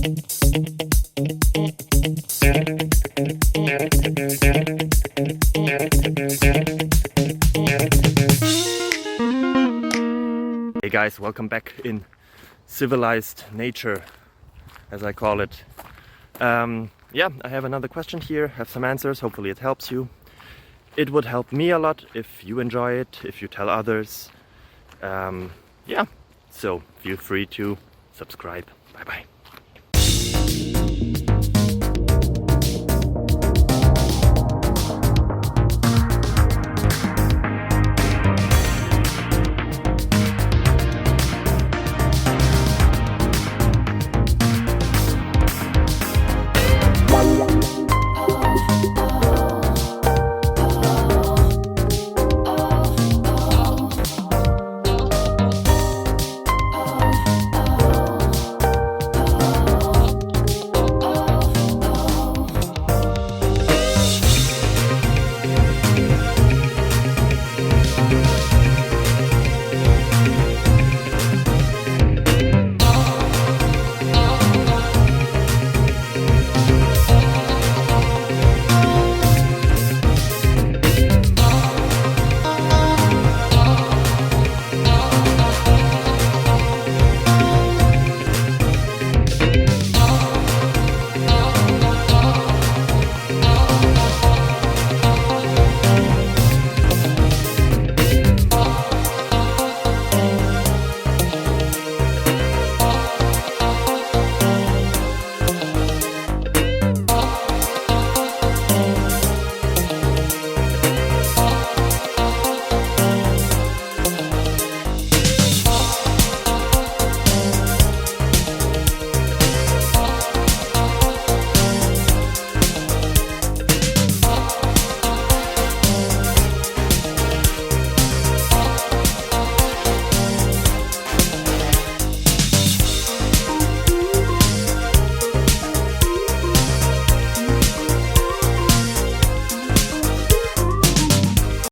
Hey guys, welcome back in civilized nature, as I call it. Yeah, I have another question here, have some answers, hopefully it helps you. It would help me a lot if you enjoy it, if you tell others. Yeah, so feel free to subscribe. Bye bye.